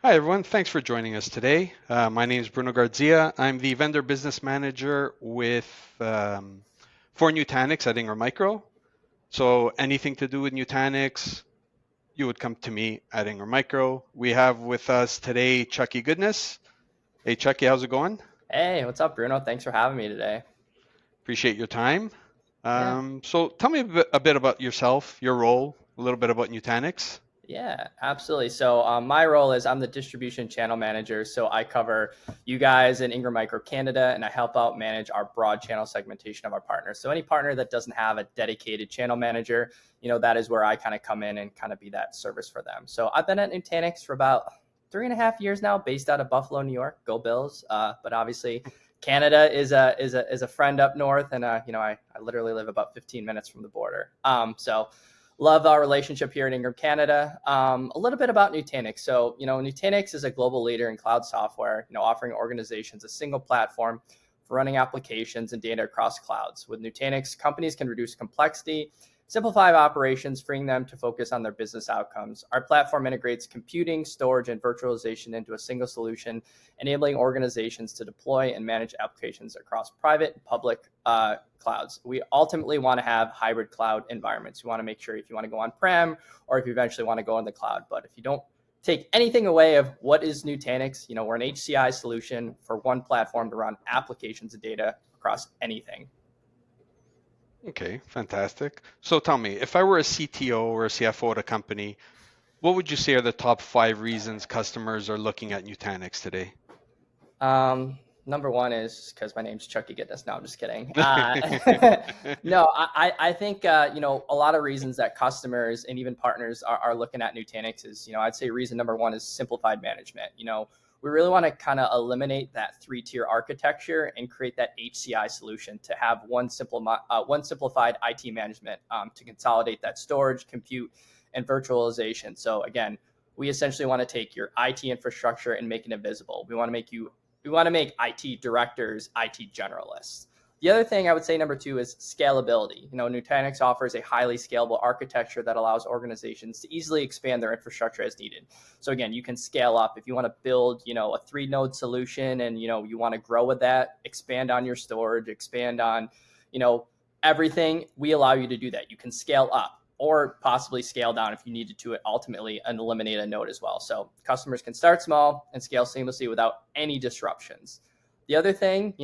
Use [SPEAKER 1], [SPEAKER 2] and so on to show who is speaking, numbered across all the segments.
[SPEAKER 1] Hi, everyone. Thanks for joining us today. My name is Bruno Garcia. I'm the vendor business manager for Nutanix at Ingram Micro. So anything to do with Nutanix, you would come to me at Ingram Micro. We have with us today Chucky Goodness. Hey, Chucky, how's it going?
[SPEAKER 2] Hey, what's up, Bruno? Thanks for having me today.
[SPEAKER 1] Appreciate your time.
[SPEAKER 2] Yeah,
[SPEAKER 1] So tell me a bit about yourself, your role, a little bit about Nutanix.
[SPEAKER 2] yeah, absolutely. So, my role is I'm the distribution channel manager. So, I cover you guys in Ingram Micro Canada, and I help out manage our broad channel segmentation of our partners. So, any partner that doesn't have a dedicated channel manager, that is where I kind of come in and kind of be that service for them. So, I've been at Nutanix for about 3.5 years now, based out of Buffalo, New York. Go Bills! But obviously, Canada is a friend up north, and I literally live about 15 minutes from the border. So love our relationship here in Ingram, Canada. A little bit about Nutanix. So, Nutanix is a global leader in cloud software, offering organizations a single platform for running applications and data across clouds. With Nutanix, companies can reduce complexity, simplify operations, freeing them to focus on their business outcomes. Our platform integrates computing, storage, and virtualization into a single solution, enabling organizations to deploy and manage applications across private and public clouds. We ultimately want to have hybrid cloud environments. We want to make sure if you want to go on-prem or if you eventually want to go in the cloud. But if you don't take anything away of what is Nutanix, we're an HCI solution for one platform to run applications and data across anything.
[SPEAKER 1] Okay, fantastic. So tell me, if I were a CTO or a CFO at a company, what would you say are the top 5 reasons customers are looking at Nutanix today?
[SPEAKER 2] Number one is because my name's Chucky Goodness. No, I'm just kidding. No, I think a lot of reasons that customers and even partners are looking at Nutanix is I'd say reason number one is simplified management. We really want to kind of eliminate that three-tier architecture and create that HCI solution to have one simplified IT management to consolidate that storage, compute, and virtualization. So again, we essentially want to take your IT infrastructure and make it invisible. We want to make IT directors IT generalists. The other thing I would say number two is scalability. Nutanix offers a highly scalable architecture that allows organizations to easily expand their infrastructure as needed. So again, you can scale up if you want to build, a 3-node solution and you want to grow with that, expand on your storage, expand on, you know, everything. We allow you to do that. You can scale up or possibly scale down if you needed to ultimately and eliminate a node as well. So customers can start small and scale seamlessly without any disruptions. The other thing,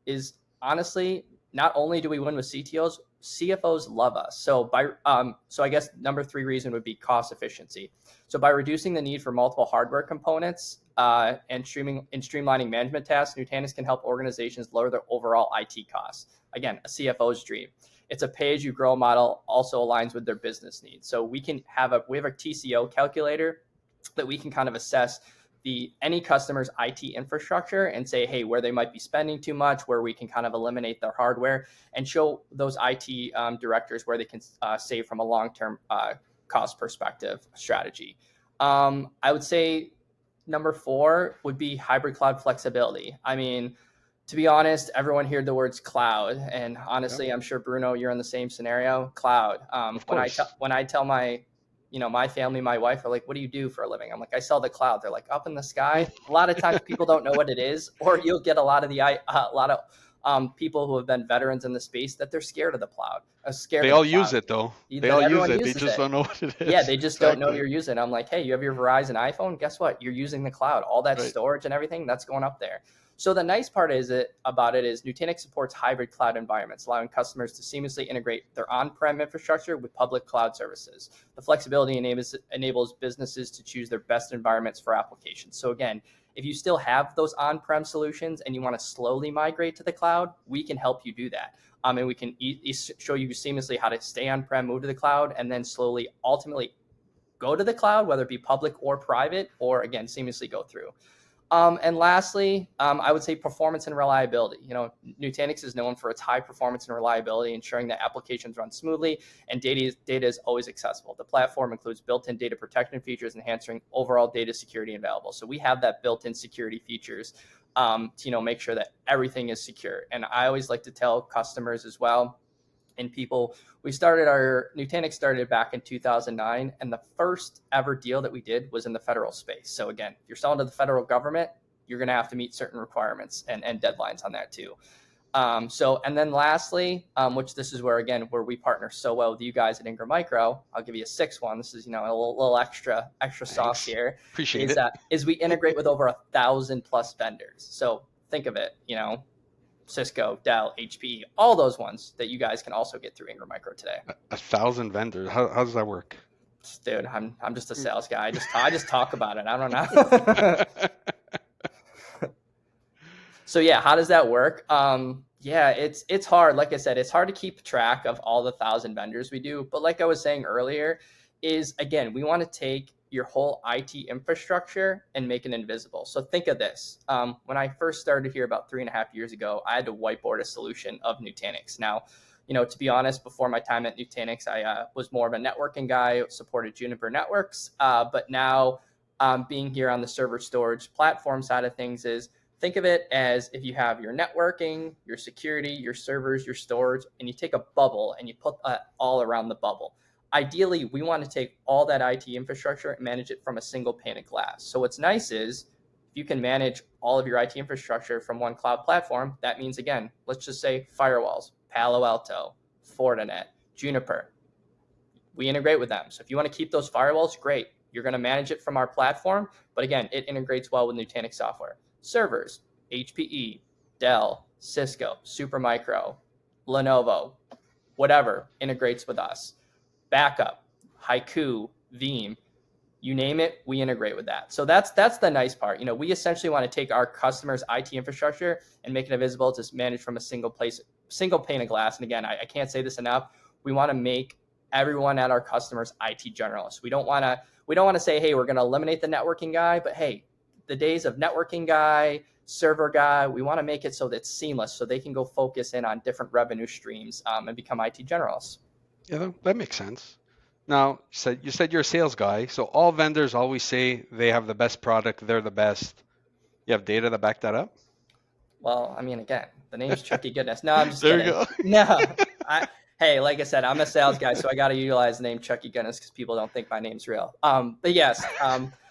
[SPEAKER 2] is honestly, not only do we win with CTOs, CFOs love us. So I guess number three reason would be cost efficiency. So by reducing the need for multiple hardware components and streamlining management tasks, Nutanix can help organizations lower their overall IT costs. Again, a CFO's dream. It's a pay-as-you-grow model, also aligns with their business needs. So we have a TCO calculator that we can kind of assess any customer's IT infrastructure and say, hey, where they might be spending too much, where we can kind of eliminate their hardware and show those IT directors where they can save from a long-term cost perspective strategy. I would say number four would be hybrid cloud flexibility. I mean, to be honest, everyone heard the words cloud, and
[SPEAKER 1] Yep,
[SPEAKER 2] honestly, I'm sure Bruno, you're in the same scenario. Cloud.
[SPEAKER 1] of
[SPEAKER 2] When
[SPEAKER 1] course.
[SPEAKER 2] I tell my family, my wife, are like, "What do you do for a living?" I'm like, "I sell the cloud." They're like, "Up in the sky." A lot of times, people don't know what it is, or you'll get a lot of people who have been veterans in the space that they're scared of the cloud, scared
[SPEAKER 1] They
[SPEAKER 2] of the
[SPEAKER 1] all use
[SPEAKER 2] cloud.
[SPEAKER 1] it though. They
[SPEAKER 2] That
[SPEAKER 1] all use
[SPEAKER 2] everyone
[SPEAKER 1] it. They
[SPEAKER 2] uses
[SPEAKER 1] just
[SPEAKER 2] it.
[SPEAKER 1] don't know what it
[SPEAKER 2] Yeah,
[SPEAKER 1] is.
[SPEAKER 2] they just don't know
[SPEAKER 1] Exactly.
[SPEAKER 2] you're using it. I'm like, hey, you have your Verizon iPhone. Guess what? You're using the cloud. All that
[SPEAKER 1] Right.
[SPEAKER 2] storage and everything that's going up there. So the nice part about it is Nutanix supports hybrid cloud environments, allowing customers to seamlessly integrate their on-prem infrastructure with public cloud services. The flexibility enables businesses to choose their best environments for applications. So again, if you still have those on-prem solutions and you want to slowly migrate to the cloud, we can help you do that. And we can show you seamlessly how to stay on-prem, move to the cloud, and then slowly, ultimately go to the cloud, whether it be public or private, or again, seamlessly go through. And lastly, I would say performance and reliability. Nutanix is known for its high performance and reliability, ensuring that applications run smoothly and data is always accessible. The platform includes built-in data protection features, enhancing overall data security available. So we have that built-in security features to make sure that everything is secure. And I always like to tell customers as well, And Nutanix started back in 2009, and the first ever deal that we did was in the federal space. So again, if you're selling to the federal government, you're going to have to meet certain requirements and deadlines on that too. And then lastly, which this is where we partner so well with you guys at Ingram Micro. I'll give you a sixth one. This is, a little extra sauce here.
[SPEAKER 1] Appreciate it.
[SPEAKER 2] Is we integrate with over 1,000 plus vendors. So think of it, Cisco, Dell, HP, all those ones that you guys can also get through Ingram Micro today.
[SPEAKER 1] 1,000 vendors. How does that work?
[SPEAKER 2] Dude, I'm just a sales guy. I just talk about it. I don't know. So yeah, how does that work? Yeah, it's hard. Like I said, it's hard to keep track of all the 1,000 vendors we do. But like I was saying earlier, is again, we want to take your whole IT infrastructure and make it invisible. So think of this. When I first started here about 3.5 years ago, I had to whiteboard a solution of Nutanix. Now, to be honest, before my time at Nutanix, I was more of a networking guy, supported Juniper networks. But now being here on the server storage platform side of things think of it as if you have your networking, your security, your servers, your storage, and you take a bubble and you put that all around the bubble. Ideally, we want to take all that IT infrastructure and manage it from a single pane of glass. So what's nice is if you can manage all of your IT infrastructure from one cloud platform, that means, again, let's just say firewalls, Palo Alto, Fortinet, Juniper. We integrate with them. So if you want to keep those firewalls, great. You're going to manage it from our platform. But again, it integrates well with Nutanix software. Servers, HPE, Dell, Cisco, Supermicro, Lenovo, whatever integrates with us. Backup, Haiku, Veeam, you name it, we integrate with that. So that's the nice part. We essentially want to take our customers' IT infrastructure and make it invisible to manage from a single pane of glass. And again, I can't say this enough. We want to make everyone at our customers IT generalists. We don't want to say, hey, we're going to eliminate the networking guy, but hey, the days of networking guy, server guy, we want to make it so that it's seamless so they can go focus in on different revenue streams and become IT generalists.
[SPEAKER 1] Yeah, that makes sense. Now, you said you're a sales guy, so all vendors always say they have the best product, they're the best. You have data to back that up?
[SPEAKER 2] Well, I mean, again, the name's Chucky Goodness. No, I'm just
[SPEAKER 1] there
[SPEAKER 2] kidding.
[SPEAKER 1] You go.
[SPEAKER 2] No, hey, like I said, I'm a sales guy, so I got to utilize the name Chucky Goodness because people don't think my name's real. But yes,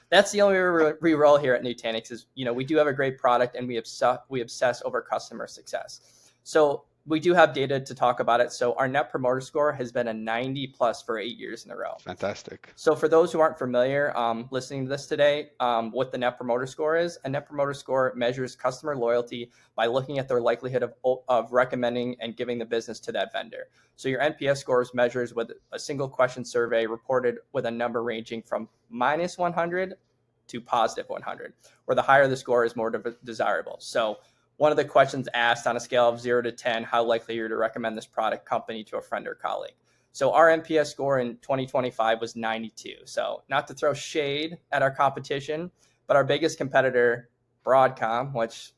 [SPEAKER 2] that's the only way we roll here at Nutanix is, we do have a great product and we obsess over customer success. So we do have data to talk about it. So our net promoter score has been a 90 plus for 8 years in a row.
[SPEAKER 1] Fantastic.
[SPEAKER 2] So for those who aren't familiar, listening to this today, what the net promoter score is, a net promoter score measures customer loyalty by looking at their likelihood of recommending and giving the business to that vendor. So your NPS score is measured with a single question survey reported with a number ranging from minus 100 to positive 100, where the higher the score is more desirable. So one of the questions asked on a scale of 0 to 10, how likely you're to recommend this product company to a friend or colleague. So our NPS score in 2025 was 92. So not to throw shade at our competition, but our biggest competitor, Broadcom, which,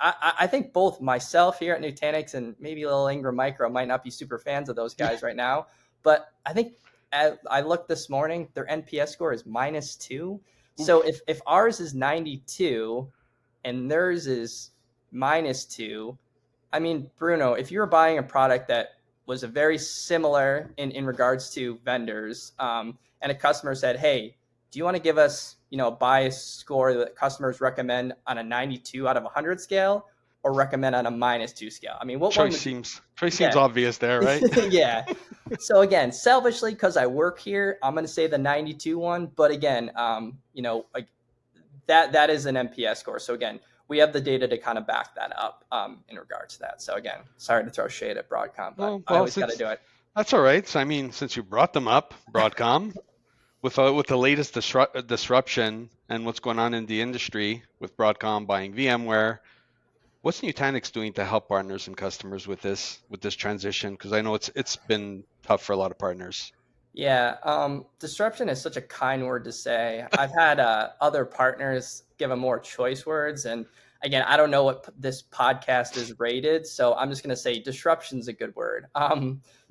[SPEAKER 2] I think both myself here at Nutanix and maybe a little Ingram Micro might not be super fans of those guys right now. But I think I looked this morning, their NPS score is -2. So if ours is 92 and theirs is -2, I mean, Bruno, if you were buying a product that was a very similar in regards to vendors, and a customer said, hey, do you want to give us, a bias score that customers recommend on a 92 out of 100 scale or recommend on a -2 scale? I mean, what
[SPEAKER 1] choice seems obvious there, right?
[SPEAKER 2] Yeah. So again, selfishly, because I work here, I'm going to say the 92 one. But again, like that is an NPS score. So again, we have the data to kind of back that up in regards to that. So again, sorry to throw shade at Broadcom, but I always got to do it.
[SPEAKER 1] That's all right. So I mean, since you brought them up, Broadcom, with the latest disruption and what's going on in the industry with Broadcom buying VMware, what's Nutanix doing to help partners and customers with this transition? Because I know it's been tough for a lot of partners.
[SPEAKER 2] Yeah, disruption is such a kind word to say. I've had other partners give them more choice words. And again, I don't know what this podcast is rated, so I'm just going to say disruption is a good word.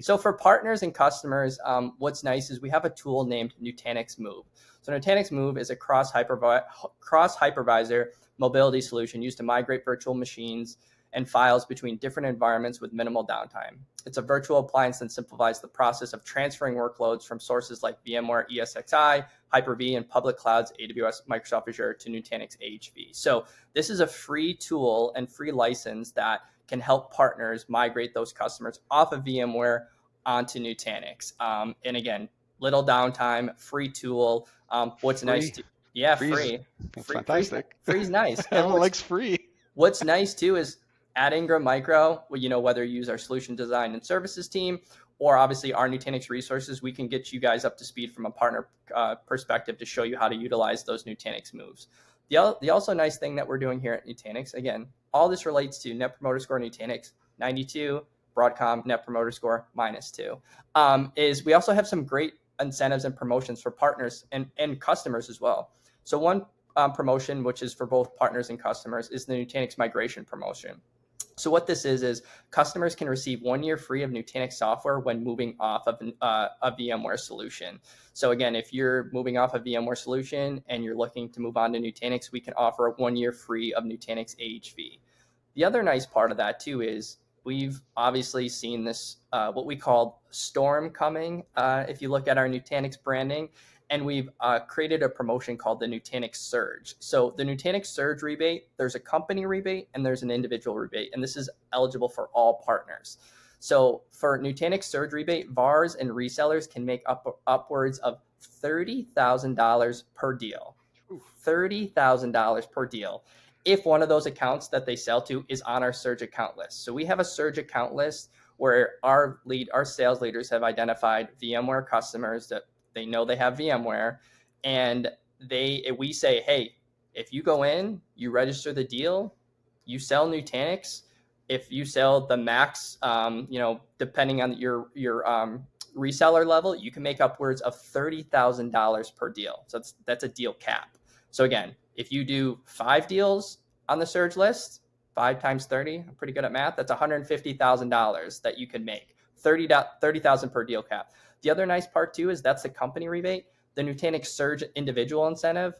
[SPEAKER 2] So for partners and customers, what's nice is we have a tool named Nutanix Move. So Nutanix Move is a cross hypervisor mobility solution used to migrate virtual machines and files between different environments with minimal downtime. It's a virtual appliance that simplifies the process of transferring workloads from sources like VMware ESXi, Hyper-V, and public clouds, AWS, Microsoft Azure, to Nutanix AHV. So this is a free tool and free license that can help partners migrate those customers off of VMware onto Nutanix. And again, little downtime, free tool. What's nice
[SPEAKER 1] Free.
[SPEAKER 2] to yeah,
[SPEAKER 1] Freeze.
[SPEAKER 2] free,
[SPEAKER 1] That's
[SPEAKER 2] free's
[SPEAKER 1] fantastic.
[SPEAKER 2] free's nice. And
[SPEAKER 1] Everyone likes free.
[SPEAKER 2] what's nice too is at Ingram Micro, whether you use our solution design and services team or obviously our Nutanix resources, we can get you guys up to speed from a partner perspective to show you how to utilize those Nutanix moves. The also nice thing that we're doing here at Nutanix, again, all this relates to Net Promoter Score Nutanix 92, Broadcom Net Promoter Score -2, is we also have some great incentives and promotions for partners and customers as well. So one promotion, which is for both partners and customers, is the Nutanix migration promotion. So what this is customers can receive 1 year free of Nutanix software when moving off of a VMware solution. So again, if you're moving off a VMware solution and you're looking to move on to Nutanix, we can offer 1 year free of Nutanix AHV. The other nice part of that too is we've obviously seen this, what we call storm coming, if you look at our Nutanix branding, and we've created a promotion called the Nutanix Surge. So the Nutanix Surge rebate, there's a company rebate and there's an individual rebate, and this is eligible for all partners. So for Nutanix Surge rebate, VARs and resellers can make upwards of $30,000 per deal. $30,000 per deal if one of those accounts that they sell to is on our Surge account list. So we have a Surge account list where our sales leaders have identified VMware customers that they know they have VMware, and we say, hey, if you go in, you register the deal, you sell Nutanix. If you sell the max, depending on your reseller level, you can make upwards of $30,000 per deal. So that's a deal cap. So again, if you do 5 deals on the Surge list, 5 times 30, I'm pretty good at math, that's $150,000 that you can make. 30,000 per deal cap. The other nice part too is that's the company rebate. The Nutanix Surge individual incentive,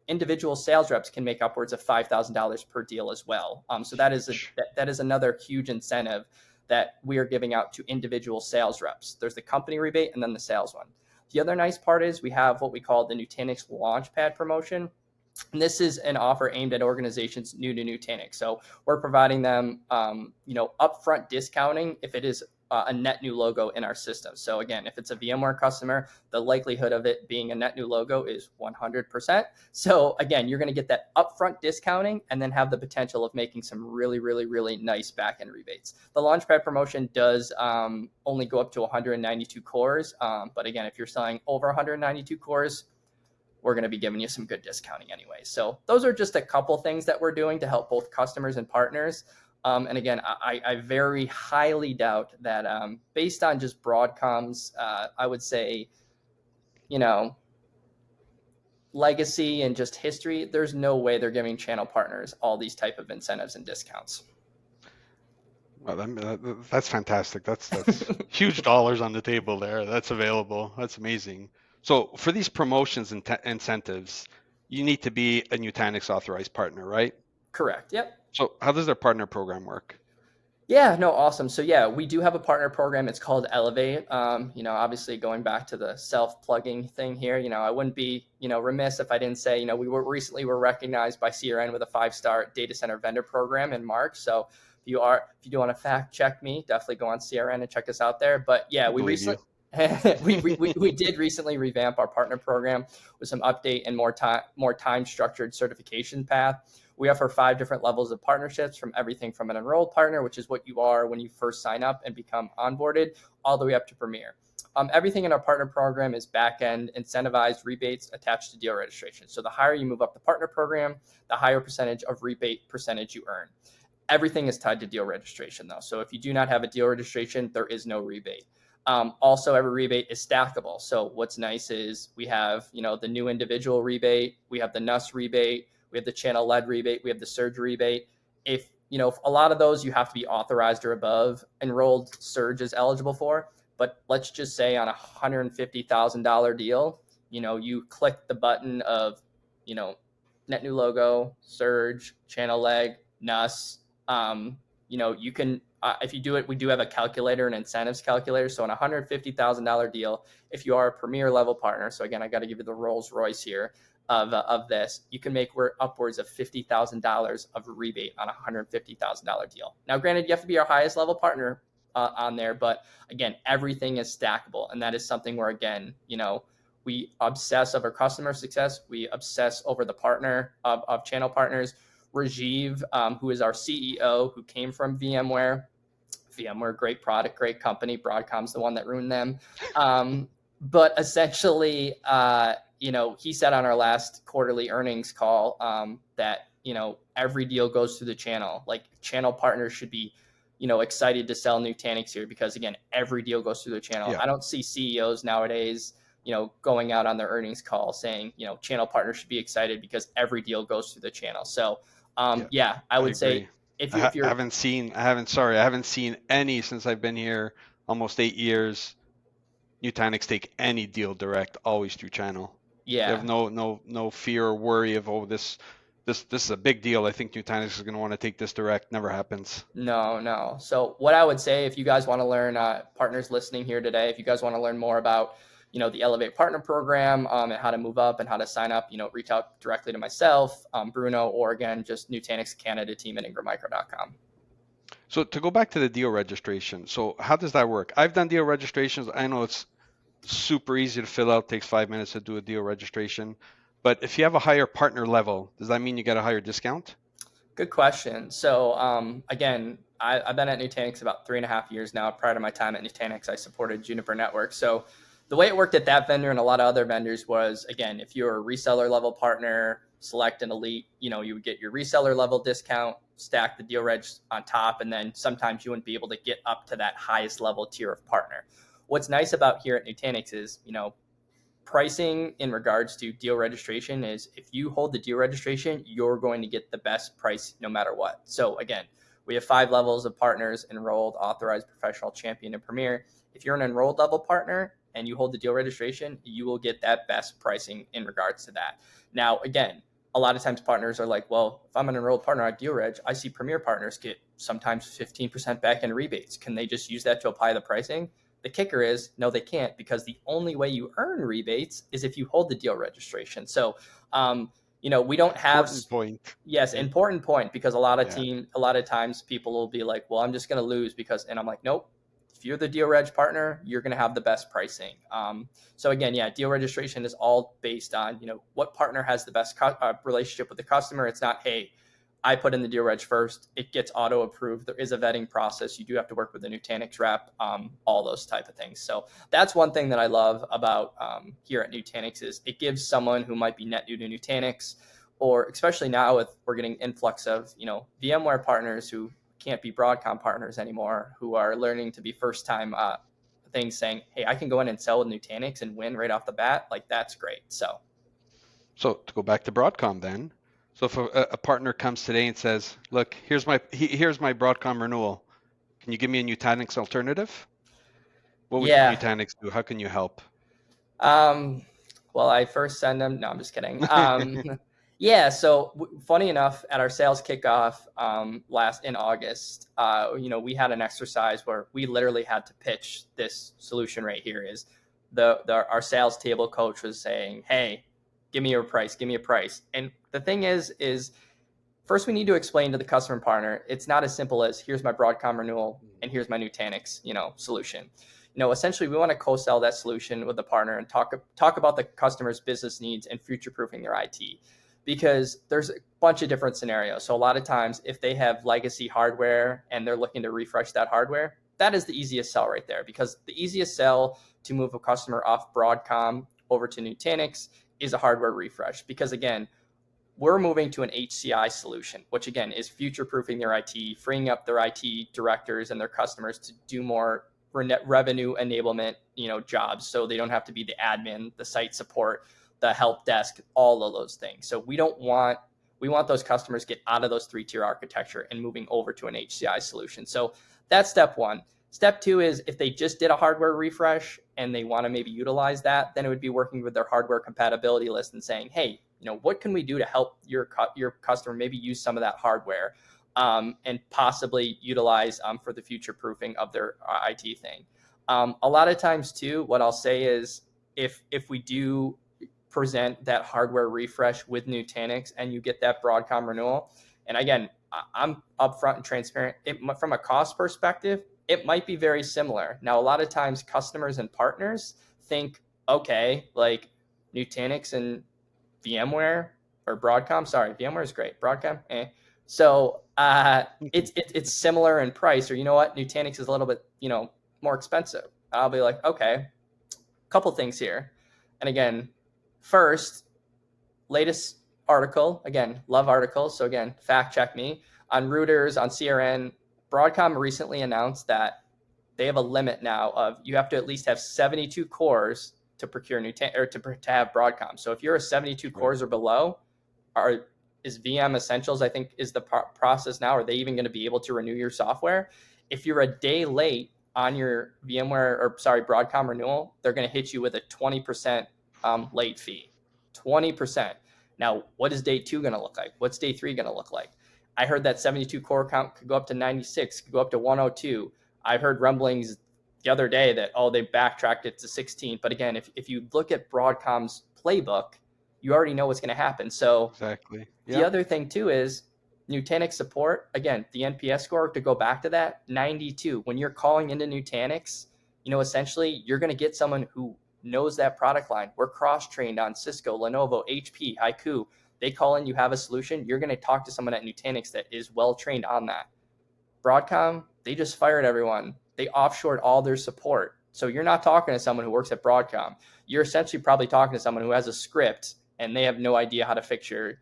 [SPEAKER 2] individual sales reps can make upwards of $5,000 per deal as well. So that is another huge incentive that we are giving out to individual sales reps. There's the company rebate and then the sales one. The other nice part is we have what we call the Nutanix Launchpad promotion. And this is an offer aimed at organizations new to Nutanix. So we're providing them, upfront discounting if it is a net new logo in our system. So again, if it's a VMware customer, the likelihood of it being a net new logo is 100%. So again, you're going to get that upfront discounting and then have the potential of making some really, really, really nice backend rebates. The Launchpad promotion does only go up to 192 cores. But again, if you're selling over 192 cores, we're going to be giving you some good discounting anyway. So those are just a couple things that we're doing to help both customers and partners. And again, I very highly doubt that based on just Broadcom's, I would say, legacy and just history, there's no way they're giving channel partners all these type of incentives and discounts.
[SPEAKER 1] Well, that's fantastic. That's huge dollars on the table there. That's available. That's amazing. So for these promotions and incentives, you need to be a Nutanix authorized partner, right?
[SPEAKER 2] Correct. Yep.
[SPEAKER 1] So how does their partner program work?
[SPEAKER 2] Yeah, no, awesome. So yeah, we do have a partner program. It's called Elevate. Obviously going back to the self-plugging thing here, I wouldn't be, remiss if I didn't say, we recently were recognized by CRN with a 5-star data center vendor program in March. So if you do want to fact check me, definitely go on CRN and check us out there. But yeah, we did recently revamp our partner program with some update and more time structured certification path. We offer 5 different levels of partnerships, from everything from an enrolled partner, which is what you are when you first sign up and become onboarded, all the way up to Premier. Everything in our partner program is back-end incentivized rebates attached to deal registration. So the higher you move up the partner program, the higher percentage of rebate percentage you earn. Everything is tied to deal registration though. So if you do not have a deal registration, there is no rebate. Also, every rebate is stackable. So what's nice is we have, the new individual rebate, we have the NUS rebate, we have the channel-led rebate, we have the Surge rebate. If a lot of those you have to be authorized or above, enrolled Surge is eligible for. But let's just say on a $150,000 deal, you click the button of, net new logo, Surge, channel leg, NUS. You can, if you do it, we do have a calculator, an incentives calculator. So on a $150,000 deal, if you are a premier level partner, so again, I got to give you the Rolls Royce here of this, you can make upwards of $50,000 of rebate on a $150,000 deal. Now, granted, you have to be our highest level partner on there, but again, everything is stackable, and that is something where, again, we obsess over customer success. We obsess over the partner of channel partners. Rajiv, who is our CEO, who came from VMware. VMware, great product, great company. Broadcom's the one that ruined them. But essentially, he said on our last quarterly earnings call that, every deal goes through the channel. Like, channel partners should be, excited to sell Nutanix here because, again, every deal goes through the channel.
[SPEAKER 1] Yeah.
[SPEAKER 2] I don't see CEOs nowadays, going out on their earnings call saying, channel partners should be excited because every deal goes through the channel. So, I
[SPEAKER 1] I
[SPEAKER 2] would say
[SPEAKER 1] agree.
[SPEAKER 2] if
[SPEAKER 1] I
[SPEAKER 2] you're,
[SPEAKER 1] haven't seen any since I've been here almost 8 years. Nutanix take any deal direct, always through channel. They have
[SPEAKER 2] yeah,
[SPEAKER 1] no fear or worry of, oh, this is a big deal. I think Nutanix is going to want to take this direct. Never happens.
[SPEAKER 2] no. So what I would say, if you guys want to learn, partners listening here today, if you guys want to learn more about, the Elevate Partner Program and how to move up and how to sign up, reach out directly to myself, Bruno, or again, just Nutanix Canada team at ingrammicro.com.
[SPEAKER 1] So to go back to the deal registration, so how does that work? I've done deal registrations. I know it's super easy to fill out, takes 5 minutes to do a deal registration. But if you have a higher partner level, does that mean you get a higher discount?
[SPEAKER 2] Good question. So again, I've been at Nutanix about 3.5 years now. Prior to my time at Nutanix, I supported Juniper Network. So the way it worked at that vendor and a lot of other vendors was, again, if you're a reseller level partner, select an elite, you would get your reseller level discount, stack the deal reg on top, and then sometimes you wouldn't be able to get up to that highest level tier of partner. What's nice about here at Nutanix is, pricing in regards to deal registration is, if you hold the deal registration, you're going to get the best price no matter what. So again, we have 5 levels of partners: enrolled, authorized, professional, champion, and premier. If you're an enrolled level partner and you hold the deal registration, you will get that best pricing in regards to that. Now, again, a lot of times partners are like, well, if I'm an enrolled partner at deal reg, I see premier partners get sometimes 15% back in rebates. Can they just use that to apply the pricing? The kicker is, no, they can't, because the only way you earn rebates is if you hold the deal registration. So, we don't have.
[SPEAKER 1] Important point.
[SPEAKER 2] Yes,
[SPEAKER 1] Right?
[SPEAKER 2] important point, because
[SPEAKER 1] Yeah.
[SPEAKER 2] a lot of times people will be like, well, I'm just going to lose because, and I'm like, nope. If you're the deal reg partner, you're going to have the best pricing. So again, yeah, deal registration is all based on, what partner has the best relationship with the customer. It's not, hey, I put in the deal reg first, it gets auto approved. There is a vetting process. You do have to work with the Nutanix rep, all those type of things. So that's one thing that I love about here at Nutanix is it gives someone who might be net new to Nutanix, or especially now with, we're getting influx of, VMware partners who can't be Broadcom partners anymore, who are learning to be first time things, saying, hey, I can go in and sell with Nutanix and win right off the bat. Like, that's great. So
[SPEAKER 1] So to go back to Broadcom then, so if a partner comes today and says, look, here's my Broadcom renewal. Can you give me a Nutanix alternative? What would
[SPEAKER 2] yeah.
[SPEAKER 1] Nutanix do? How can you help?
[SPEAKER 2] Um, well, I first send them. No, I'm just kidding. Yeah. So funny enough, at our sales kickoff last in August, we had an exercise where we literally had to pitch this solution right here. Is our sales table coach was saying, "Hey, give me your price. Give me a price." And the thing is first we need to explain to the customer partner, it's not as simple as, here's my Broadcom renewal and here's my Nutanix, solution. Essentially we want to co-sell that solution with the partner and talk about the customer's business needs and future-proofing their IT, because there's a bunch of different scenarios. So a lot of times, if they have legacy hardware and they're looking to refresh that hardware, that is the easiest sell right there, because the easiest sell to move a customer off Broadcom over to Nutanix is a hardware refresh, because again, we're moving to an HCI solution, which again is future-proofing their IT, freeing up their IT directors and their customers to do more revenue enablement, jobs. So they don't have to be the admin, the site support, the help desk, all of those things. So we want those customers get out of those 3-tier architecture and moving over to an HCI solution. So that's step one. Step two is, if they just did a hardware refresh and they want to maybe utilize that, then it would be working with their hardware compatibility list and saying, hey, what can we do to help your customer maybe use some of that hardware? and possibly utilize for the future proofing of their IT thing. A lot of times too, what I'll say is if we do present that hardware refresh with Nutanix and you get that Broadcom renewal, and again, I'm upfront and transparent. From a cost perspective, it might be very similar. Now, a lot of times customers and partners think, okay, like Nutanix and VMware or Broadcom. Sorry, VMware is great. Broadcom, eh. So it's similar in price, or you know what, Nutanix is a little bit more expensive. I'll be like, okay, couple things here, and again, first, latest article. Again, love articles. So again, fact check me on routers on CRN. Broadcom recently announced that they have a limit now of you have to at least have 72 cores to procure or to have Broadcom. So if you're a 72 cores or below, is VM Essentials, I think, is the process now. Are they even going to be able to renew your software? If you're a day late on your Broadcom renewal, they're going to hit you with a 20% late fee. 20%. Now, what is day 2 going to look like? What's day 3 going to look like? I heard that 72 core count could go up to 96, could go up to 102. I've heard rumblings the other day that, they backtracked it to 16. But again, if you look at Broadcom's playbook, you already know what's going to happen. So
[SPEAKER 1] exactly.
[SPEAKER 2] The other thing too is Nutanix support. Again, the NPS score, to go back to that, 92. When you're calling into Nutanix, essentially you're going to get someone who knows that product line. We're cross-trained on Cisco, Lenovo, HP, Haiku. They call in, you have a solution, you're going to talk to someone at Nutanix that is well-trained on that. Broadcom, they just fired everyone. They offshored all their support. So you're not talking to someone who works at Broadcom. You're essentially probably talking to someone who has a script and they have no idea how to fix your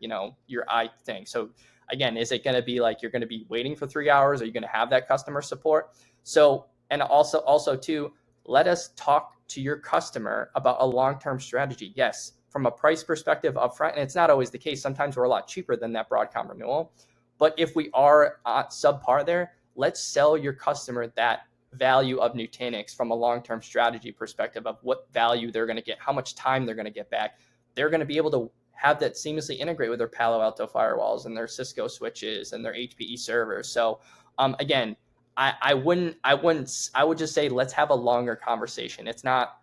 [SPEAKER 2] I thing. So again, is it going to be like you're going to be waiting for 3 hours? Are you going to have that customer support? So, and also too, let us talk to your customer about a long-term strategy. Yes, from a price perspective upfront, and it's not always the case. Sometimes we're a lot cheaper than that Broadcom renewal. But if we are subpar there, let's sell your customer that value of Nutanix from a long-term strategy perspective of what value they're going to get, how much time they're going to get back. They're going to be able to have that seamlessly integrate with their Palo Alto firewalls and their Cisco switches and their HPE servers. So again, I would just say let's have a longer conversation. It's not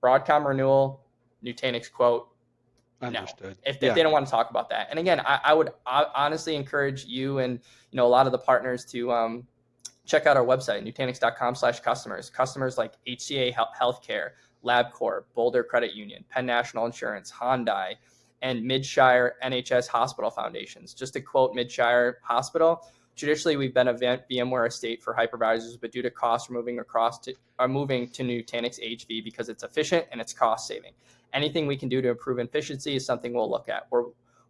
[SPEAKER 2] Broadcom renewal, Nutanix quote.
[SPEAKER 1] Understood.
[SPEAKER 2] No, if they don't want to talk about that. And again, I would honestly encourage you and a lot of the partners to check out our website, nutanix.com/customers. Customers like HCA Healthcare, LabCorp, Boulder Credit Union, Penn National Insurance, Hyundai, and Midshire NHS Hospital Foundations. Just to quote Midshire Hospital, traditionally we've been a VMware estate for hypervisors, but due to costs, moving to Nutanix HV because it's efficient and it's cost saving. Anything we can do to improve efficiency is something we'll look at.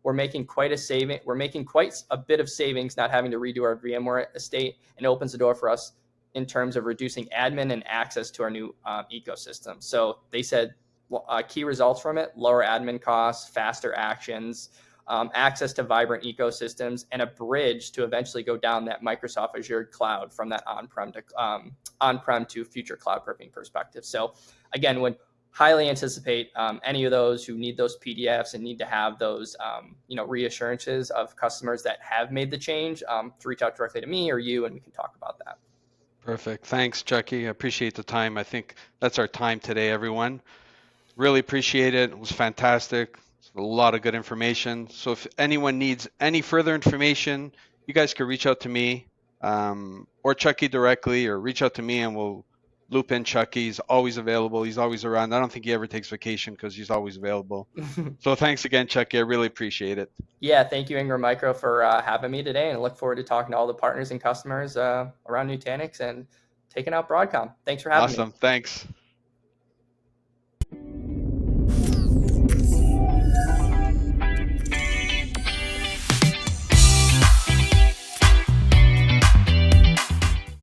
[SPEAKER 2] We're making quite a saving. We're making quite a bit of savings not having to redo our VMware estate, and it opens the door for us in terms of reducing admin and access to our new ecosystem. So they said key results from it: lower admin costs, faster actions, access to vibrant ecosystems, and a bridge to eventually go down that Microsoft Azure cloud from that on-prem to future cloud proofing perspective. So again, would highly anticipate any of those who need those PDFs and need to have those reassurances of customers that have made the change to reach out directly to me or you, and we can talk about that.
[SPEAKER 1] Perfect. Thanks, Chucky. I appreciate the time. I think that's our time today, everyone. Really appreciate it. It was fantastic. It's a lot of good information. So if anyone needs any further information, you guys can reach out to me or Chucky directly, or reach out to me and we'll loop in Chucky. He's always available. He's always around. I don't think he ever takes vacation because he's always available. So thanks again, Chucky. I really appreciate it.
[SPEAKER 2] Yeah, thank you, Ingram Micro, for having me today, and I look forward to talking to all the partners and customers around Nutanix and taking out Broadcom. Thanks for having me.
[SPEAKER 1] Awesome. Thanks.